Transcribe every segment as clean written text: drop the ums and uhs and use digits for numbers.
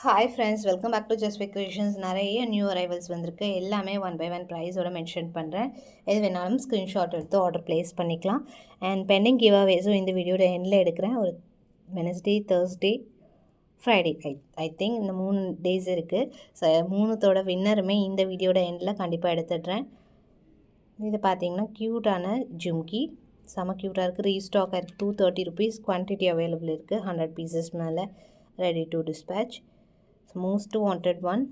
Hi friends, welcome back to Just Creations. நிறைய new arrivals வந்திருக்கு. எல்லாமே 1 by 1 ப்ரைஸோட மென்ஷன் பண்ணுறேன். எது வேணாலும் ஸ்க்ரீன்ஷாட் எடுத்து ஆர்டர் ப்ளேஸ் பண்ணிக்கலாம். அண்ட் பெண்டிங் கிவ் அவேஸும் இந்த வீடியோட எண்டில் எடுக்கிறேன். ஒரு Wednesday, Thursday, Friday I think இந்த 3 டேஸ் இருக்குது. ஸோ 3தோட வின்னருமே இந்த வீடியோட எண்டில் கண்டிப்பாக எடுத்துடுறேன். இது பார்த்தீங்கன்னா க்யூட்டான ஜும்கி, செம க்யூட்டாக இருக்குது. ரீஸ்டாக் இருக்குது. 230 rupees. குவான்டிட்டி அவைலபிள் இருக்குது. 100 pieces மேலே ready to dispatch. Most wanted one.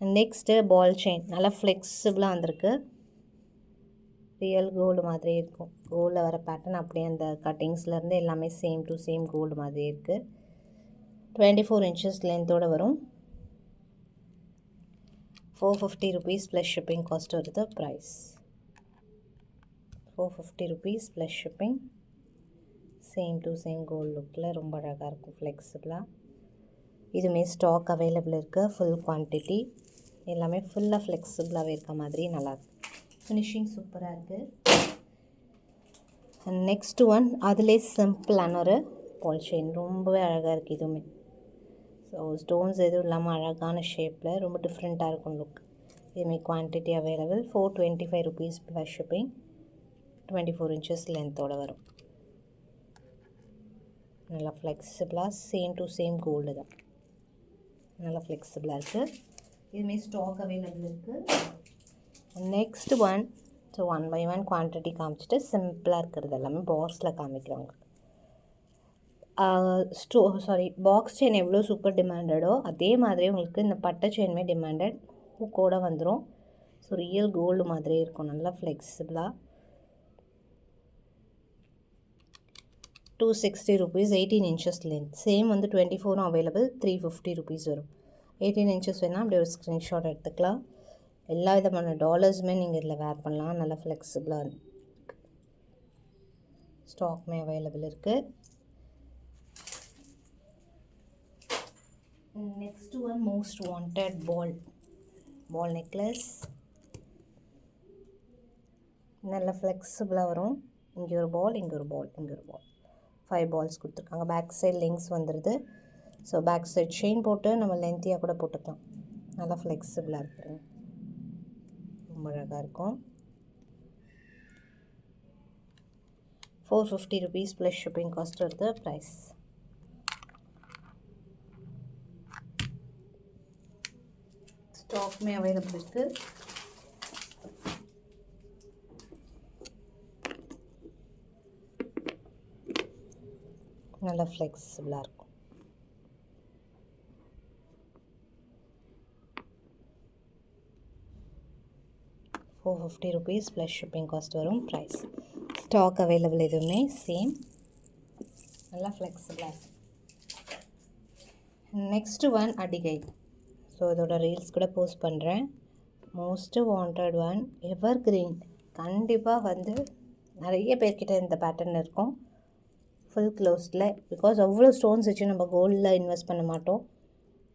Next ball chain நல்லா ஃப்ளெக்சிபிளாக வந்திருக்கு. ரியல் கோல்டு மாதிரி இருக்கும். கோல்டில் வர பேட்டர்ன் அப்படியே அந்த கட்டிங்ஸ்லேருந்து எல்லாமே சேம் டு சேம் கோல்டு மாதிரி இருக்குது. 24 inches லென்த்தோடு வரும். 450 rupees ப்ளஸ் ஷிப்பிங் காஸ்ட் வருது. Price 450 rupees plus shipping. Same to same gold லுக்கில் ரொம்ப அழகாக இருக்கும், ஃப்ளெக்சிபிளாக. இதுவுமே ஸ்டாக் அவைலபிள் இருக்குது. ஃபுல் குவான்டிட்டி எல்லாமே ஃபுல்லாக ஃப்ளெக்சிபிளாகவே இருக்க மாதிரி நல்லாயிருக்கு. ஃபினிஷிங் சூப்பராக இருக்குது. அண்ட் நெக்ஸ்ட் ஒன் அதிலே சிம்பிளான ஒரு பால் செயின், ரொம்பவே அழகாக இருக்குது. இதுவுமே ஸோ ஸ்டோன்ஸ் எதுவும் இல்லாமல் அழகான ஷேப்பில் ரொம்ப டிஃப்ரெண்ட்டாக இருக்கும் லுக். இதுவுமே quantity available. 425 rupees plus shipping. 24 inches லென்த்தோடு வரும். நல்லா ஃப்ளெக்சிபிளாக சேம் டு சேம் கோல்டு தான். நல்லா ஃப்ளெக்சிபிளாக இருக்குது. இதுவுமே ஸ்டாக் அவைலபிள் இருக்குது. Next one. So 1 by 1 quantity காமிச்சிட்டு சிம்பிளாக இருக்கிறது எல்லாமே பாக்ஸில் காமிக்கிறாங்க. பாக்ஸ் செயின் எவ்வளோ சூப்பர் டிமாண்டடோ அதே மாதிரி உங்களுக்கு இந்த பட்டை செயினுமே டிமாண்டட். ஹூக்கோட வந்துடும். ஸோ ரியல் கோல்டு மாதிரி இருக்கும். நல்லா ஃப்ளெக்சிபிளாக. 260 rupees. 18 inches length. சேம் வந்து 24 அவைலபிள். 350 rupees வரும். 18 inches வேணால் அப்படியே ஒரு ஸ்க்ரீன்ஷாட் எடுத்துக்கலாம். எல்லா விதமான டாலர்ஸுமே நீங்கள் இதில் வேர் பண்ணலாம். நல்லா ஃப்ளெக்சிபிளாக இருக்குது. ஸ்டாக்மே அவைலபிள் இருக்குது. நெக்ஸ்ட் ஒன் மோஸ்ட் வாண்டட் பால் நெக்லஸ். நல்லா ஃப்ளெக்சிபிளாக வரும். இங்கே ஒரு பால், இங்கே ஒரு பால், இங்கே ஒரு பால். 5 balls கொடுத்துருக்காங்க. பேக் சைட் லிங்க்ஸ் வந்துடுது. ஸோ பேக் சைட் செயின் போட்டு நம்ம லென்த்தியாக கூட போட்டுக்கலாம். நல்லா ஃப்ளெக்சிபிளாக இருக்குது. ரொம்ப அழகாக இருக்கும். 450 rupees ப்ளஸ் ஷிப்பிங் காஸ்ட் வருது. ப்ரைஸ் ஸ்டாக்மே அவைலபிள் இருக்குது. நல்லா ஃப்ளெக்சிபிளாக இருக்கும். ₹450 ப்ளஸ் ஷிப்பிங் காஸ்ட் வரும். Price stock available. எதுவுமே சேம். நல்லா ஃப்ளெக்சிபிளாக இருக்கும். நெக்ஸ்ட் ஒன் அடிகை. ஸோ இதோட ரீல்ஸ் கூட போஸ்ட் பண்ணுறேன். Most wanted one evergreen. கண்டிப்பாக வந்து நிறைய பேர்கிட்ட இந்த பேட்டர்ன் இருக்கும். ஃபுல் க்ளோஸ்டில். பிகாஸ் அவ்வளோ ஸ்டோன்ஸ் வச்சு நம்ம கோல்டில் இன்வெஸ்ட் பண்ண மாட்டோம்.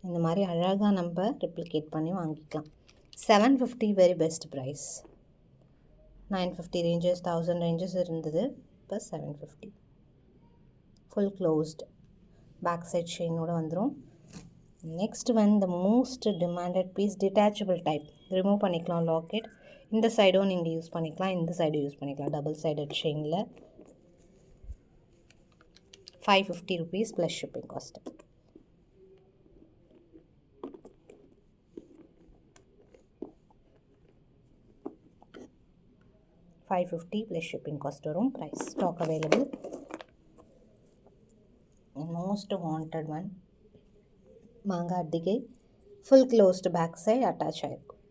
இந்த மாதிரி அழகாக நம்ம ரெப்ளிகேட் பண்ணி வாங்கிக்கலாம். 750 very best price. 950 ranges, 1000 ranges இருந்தது. இப்போ 750. Full closed. பேக் சைட் செயினோடு வந்துடும். நெக்ஸ்ட் வந்து most demanded piece detachable type. Remove பண்ணிக்கலாம் லாக்கெட். இந்த சைடும் நீங்கள் யூஸ் பண்ணிக்கலாம், இந்த சைடும் யூஸ் பண்ணிக்கலாம். டபுள் சைடட் செயினில். 550 rupees plus shipping cost. $550 plus shipping cost வரும். Price stock available. Most wanted one மாங்காய் அட்டிகை. Full closed. Back side attach ஆகிருக்கும்.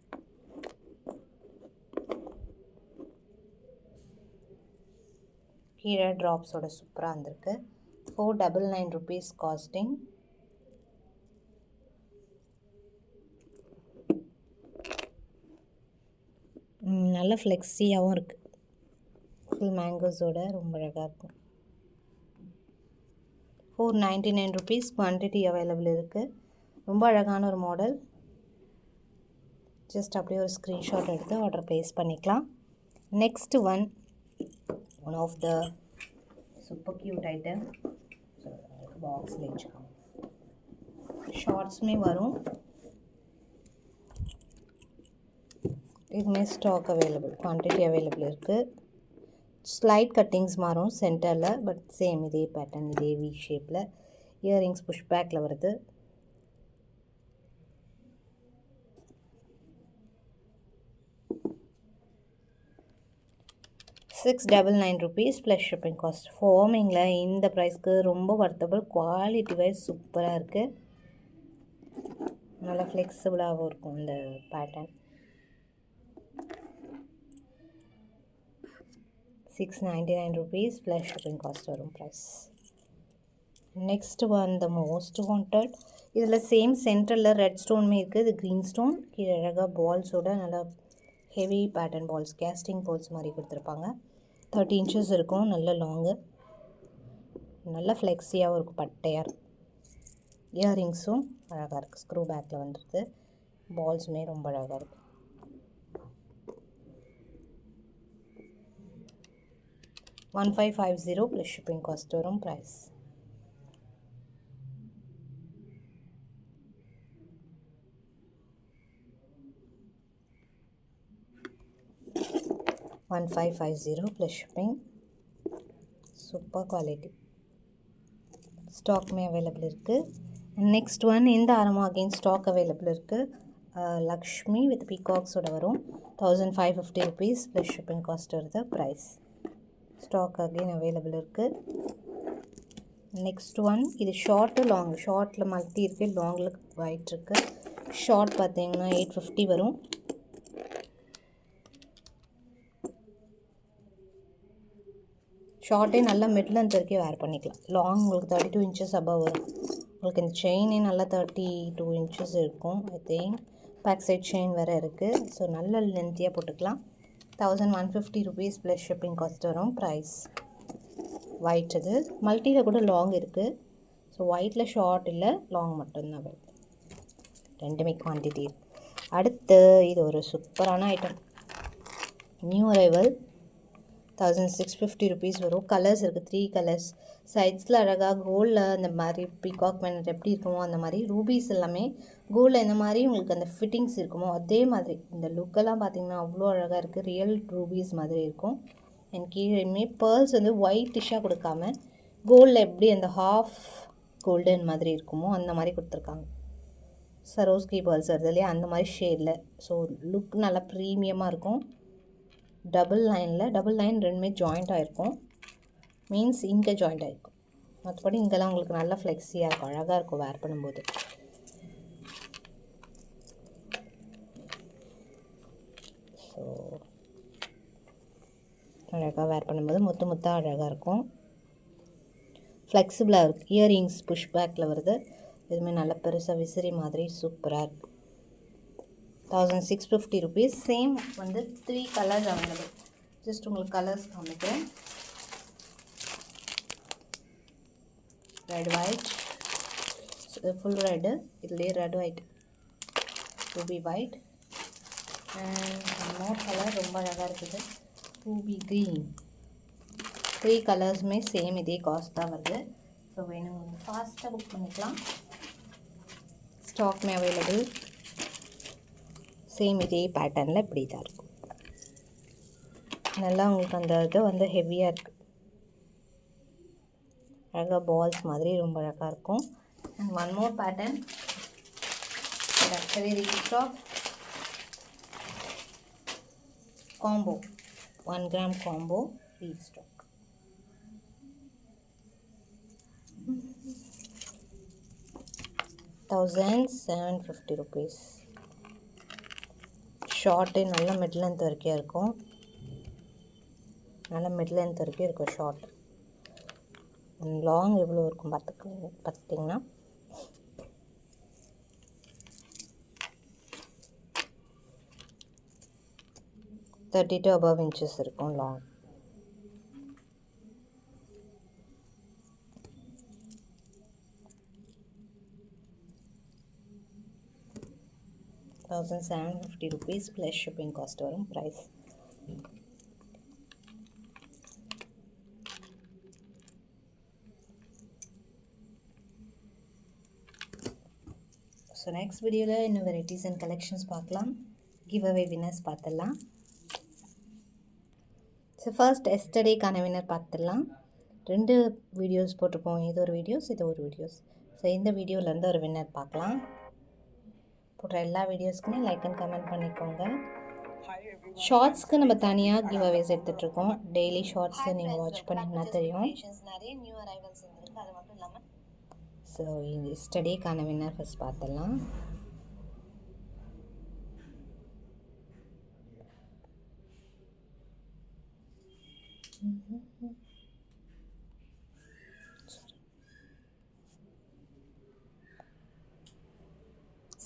கீழே ட்ராப்ஸோட சூப்பராக வந்திருக்கு. 499 rupees காஸ்டிங். நல்ல ஃப்ளெக்ஸியாகவும் இருக்குது. ஃபுல் மேங்கோஸோட ரொம்ப அழகாக இருக்கும். 499 rupees. குவான்டிட்டி அவைலபிள் இருக்குது. ரொம்ப அழகான ஒரு மாடல். ஜஸ்ட் அப்படியே ஒரு ஸ்க்ரீன்ஷாட் எடுத்து ஆர்டர் ப்ளேஸ் பண்ணிக்கலாம். Next one of the super cute item. பாக்ஸில் வச்சுக்கோங்க. ஷார்ட்ஸுமே வரும். இதுவுமே ஸ்டாக் அவைலபிள், குவான்டிட்டி அவைலபிள் இருக்குது. ஸ்லைட் கட்டிங்ஸ் மாறும் சென்டரில், பட் சேம் இதே பேட்டர்ன், இதே வி ஷேப்பில். இயரிங்ஸ் புஷ் பேக்கில் வருது. ₹699 ப்ளஸ் ஷிப்பிங் காஸ்ட். ஃபார்மிங்கில் இந்த ப்ரைஸ்க்கு ரொம்ப வர்த்தபிள், குவாலிட்டி வைஸ் சூப்பராக இருக்குது. நல்லா ஃப்ளெக்சிபிளாகவும் இருக்கும் இந்த பேட்டர்ன். ₹699 ப்ளஸ் ஷிப்பிங் காஸ்ட் வரும் price. Next one the most wanted. இதில் சேம் சென்டரில் ரெட் ஸ்டோனுமே இருக்குது. இது க்ரீன் ஸ்டோன். கீழே அழகாக பால்ஸோட நல்லா heavy pattern balls, casting balls மாதிரி கொடுத்துருப்பாங்க. 30 inches இருக்கும். நல்ல லாங்கு, நல்ல ஃப்ளெக்ஸியாகவும் இருக்கும், பட்டையாக இருக்கும். இயரிங்ஸும் அழகாக இருக்குது, ஸ்க்ரூ பேக்கில் வந்துடுது. பால்ஸுமே ரொம்ப அழகாக இருக்குது. 1550 ப்ளஸ் ஷிப்பிங் காஸ்ட் வரும் price. $1550 plus shipping. Super quality. ஸ்டாக்குமே அவைலபிள் இருக்குது. நெக்ஸ்ட் ஒன் இந்த ஆரமாக அகெயின் ஸ்டாக் அவைலபிள் இருக்குது. லக்ஷ்மி வித் பீகாக்ஸோட வரும். ₹1550 ப்ளஸ் ஷிப்பிங் காஸ்ட் வருது ப்ரைஸ். ஸ்டாக் அகெயின் அவைலபிள் இருக்குது. நெக்ஸ்ட் ஒன் இது ஷார்ட்டு லாங். ஷார்ட்டில் மல்டி இருக்குது, லாங்கில் ஒயிட் இருக்குது. ஷார்ட் பார்த்தீங்கன்னா 850 வரும். ஷார்ட்டே நல்லா மிட் லென்த் வரைக்கும் வேர் பண்ணிக்கலாம். லாங் உங்களுக்கு 32 inches above வரும். உங்களுக்கு இந்த செயினே நல்லா 32 inches இருக்கும். I think back side chain வேறு இருக்குது. ஸோ நல்ல லென்த்தியாக போட்டுக்கலாம். ₹1150 ப்ளஸ் ஷிப்பிங் காஸ்ட் வரும் ப்ரைஸ். ஒயிட் இது மல்டியில் கூட லாங் இருக்குது. ஸோ ஒயிட்டில் ஷார்ட் இல்லை, லாங் மட்டும்தான் வருது. ரெண்டுமே குவான்டிட்டி இருக்குது. அடுத்து இது ஒரு சூப்பரான ஐட்டம், நியூ அரைவல். ₹1650 வரும். கலர்ஸ் இருக்குது, 3 கலர்ஸ். சைட்ஸில் அழகாக கோல்டில் அந்த மாதிரி பீகாக் மேனட் எப்படி இருக்குமோ அந்த மாதிரி ரூபீஸ் எல்லாமே கோல்டில் எந்த மாதிரி உங்களுக்கு அந்த ஃபிட்டிங்ஸ் இருக்குமோ அதே மாதிரி இந்த லுக்கெல்லாம் பார்த்திங்கன்னா அவ்வளோ அழகாக இருக்குது. ரியல் ரூபீஸ் மாதிரி இருக்கும். அண்ட் கீழேயுமே பேர்ல்ஸ் வந்து ஒயிட்டிஷாக கொடுக்காம கோல்டில் எப்படி அந்த ஹாஃப் கோல்டன் மாதிரி இருக்குமோ அந்த மாதிரி கொடுத்துருக்காங்க. சரோஸ்கி பேர்ல்ஸ் வருது இல்லையா, அந்த மாதிரி ஷேடில். ஸோ லுக் நல்லா ப்ரீமியமாக இருக்கும். டபுள் லைன் ரெண்டுமே ஜாயிண்ட் ஆகிருக்கும். மீன்ஸ் இங்கே ஜாயிண்ட் ஆகிருக்கும். மற்றபடி இங்கெல்லாம் உங்களுக்கு நல்லா ஃப்ளெக்ஸியாக இருக்கும், அழகாக இருக்கும் வேர் பண்ணும்போது. ஸோ அழகாக வேர் பண்ணும்போது முத்தாக அழகாக இருக்கும். ஃப்ளெக்சிபிளாக இருக்குது. இயரிங்ஸ் புஷ் பேக்கில் வருது. இதுவுமே நல்லா பெருசாக விசிறி மாதிரி சூப்பராக இருக்குது. ₹1650. சேம் வந்து 3 கலர்ஸ் அவைலபிள். ஜஸ்ட் உங்களுக்கு கலர்ஸ் காமிக்கிறேன். ரெட் ஒயிட், ஃபுல் ரெட்டு, இதுலேயே red white, Ruby white. And more colour ரொம்ப அழகாக இருக்குது, ரூபி க்ரீன். 3 கலர்ஸுமே சேம் இதே காஸ்ட் தான் வருது. ஸோ வேணும் ஃபாஸ்ட்டாக புக் பண்ணிக்கலாம். ஸ்டாக்மே அவைலபிள். சேம் இதே பேட்டர்னில் இப்படி தான் இருக்கும். நல்லா உங்களுக்கு அந்த இது வந்து ஹெவியாக இருக்குது. அழகாக பால்ஸ் மாதிரி ரொம்ப அழகாக இருக்கும். And one more pattern, actually restock combo, 1 gram combo restock. ₹1750. Short நல்ல மிட் லென்த் வரைக்கும் இருக்கும். நல்ல மிட் லென்த் வரைக்கும் இருக்கும் ஷார்ட். லாங் எவ்வளோ இருக்கும் பார்த்திங்கன்னா $32 above inches இருக்கும் லாங். ₹1750 ப்ளஸ் ஷிப்பிங் காஸ்ட் வரும் ப்ரைஸ். ஸோ நெக்ஸ்ட் வீடியோவில் இன்னும் வெரைட்டிஸ் அண்ட் கலெக்ஷன்ஸ் பார்க்கலாம். கிவ் அவே வின்னர்ஸ் பார்த்துடலாம். ஸோ ஃபர்ஸ்ட் எஸ்டர்டேக்கான வின்னர் பார்த்துடலாம். 2 வீடியோஸ் போட்டிருப்போம். இது ஒரு வீடியோஸ், இது ஒரு வீடியோஸ். ஸோ இந்த வீடியோவிலேருந்து ஒரு வின்னர் பார்க்கலாம். போடுற எல்லா வீடியோஸ்க்குமே லைக் அண்ட் கமெண்ட் பண்ணிக்கோங்க. ஷார்ட்ஸ்க்கு நம்ம தனியாக கிவ் அவேஸ் எடுத்துகிட்ருக்கோம். டெய்லி ஷார்ட்ஸை நீங்கள் வாட்ச் பண்ணிங்கன்னா தெரியும். நிறைய நியூ அரைவல்ஸ் வந்துருக்கு. அது மட்டும் இல்லாமல் ஸோ எஸ்டர்டேக்கான வின்னர் ஃபஸ்ட் பார்த்துடலாம்.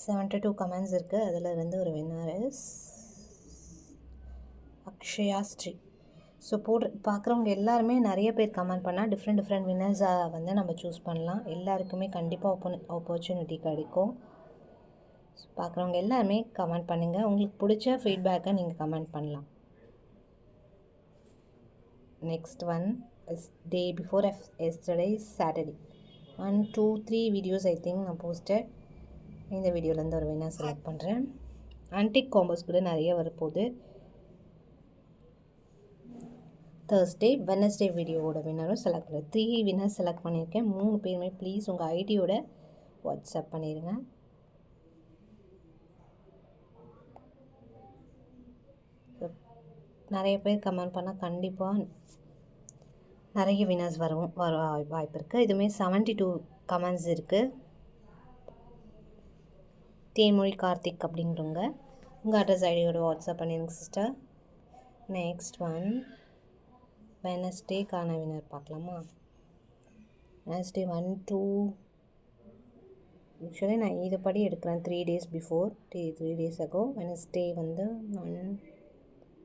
செவன்ட்டி 2 கமெண்ட்ஸ் இருக்குது. அதில் இருந்து ஒரு winner is Akshaya Shri. So பார்க்குறவங்க எல்லாருமே நிறைய பேர் கமெண்ட் பண்ணால் டிஃப்ரெண்ட் வின்னர்ஸாக வந்து நம்ம சூஸ் பண்ணலாம். எல்லாருக்குமே கண்டிப்பாக ஆப்பர்ச்சுனிட்டி கிடைக்கும். ஸோ பார்க்குறவங்க எல்லாருமே கமெண்ட் பண்ணுங்கள். உங்களுக்கு பிடிச்ச ஃபீட்பேக்கை நீங்கள் கமெண்ட் பண்ணலாம். Next one is day before yesterday Saturday 1 2 3 videos I think நான் போஸ்டட். இந்த வீடியோலேருந்து ஒரு வின்னர் செலக்ட் பண்ணுறேன். ஆன்டிக் காம்போஸ் கூட நிறைய வரப்போகுது. Thursday, Wednesday வீடியோவோட வின்னரும் செலக்ட் பண்ணுறேன். 3 வின்னர்ஸ் செலக்ட் பண்ணியிருக்கேன். 3 பேருமே ப்ளீஸ் உங்கள் ஐடியோட வாட்ஸ்அப் பண்ணிடுங்க. நிறைய பேர் கமெண்ட் பண்ணால் கண்டிப்பாக நிறைய வின்னர்ஸ் வர வாய்ப்பு இருக்குது. இதுவுமே 72 கமெண்ட்ஸ் இருக்குது. தேன்மொழி கார்த்திக் அப்படிங்கிறவங்க உங்கள் அட்ரஸ் ஐடியோட வாட்ஸ்அப் பண்ணிடுங்க சிஸ்டர். நெக்ஸ்ட் ஒன் வெனஸ்டேக்கான வின்னர் பார்க்கலாமா? வெனஸ்டே 1 2 யூஸ்வலி நான் இதுபடி எடுக்கிறேன். 3 days before 3 days ago Wednesday வந்து 1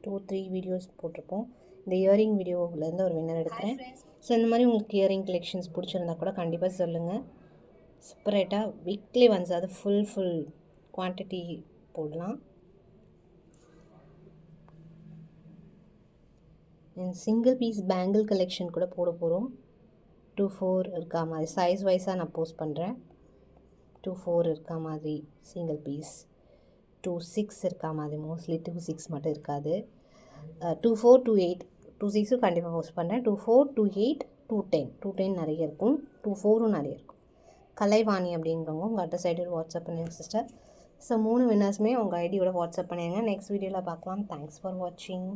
2 3 வீடியோஸ் போட்டிருப்போம். இந்த இயரிங் வீடியோவிலேருந்து ஒரு வின்னர் எடுக்கிறேன். ஸோ இந்த மாதிரி உங்களுக்கு இயரிங் கலெக்ஷன்ஸ் பிடிச்சிருந்தா கூட கண்டிப்பாக சொல்லுங்கள். செப்பரேட்டாக வீக்லி ஒன்ஸ் அது ஃபுல் குவான்டிட்டி போடலாம். சிங்கிள் பீஸ் பேங்கிள் கலெக்ஷன் கூட போட போகிறோம். 2 4 இருக்கா மாதிரி சைஸ் வைஸாக நான் போஸ்ட் பண்ணுறேன். 2 4 இருக்கா மாதிரி சிங்கிள் பீஸ், 2 6 இருக்கா மாதிரி, மோஸ்ட்லி 2 6 மட்டும் இருக்காது. 2 4 2 8 2 6 கண்டிப்பாக போஸ்ட் பண்ணுறேன். 2 4 2 8 2 10 2 10 நிறைய இருக்கும். 2 4 நிறைய இருக்கும். கலைவாணி அப்படிங்கிறவங்க உங்கள் அட்ரஸ் ஐடியோட வாட்ஸ்அப் பண்ணிடுங்க சிஸ்டர். ஸோ 3 வின்னர்ஸுமே உங்கள் ஐடியோட வாட்ஸ்அப் பண்ணிடுங்க. நெக்ஸ்ட் வீடியோவில் பார்க்கலாம். தேங்க்ஸ் ஃபார் வாட்சிங்.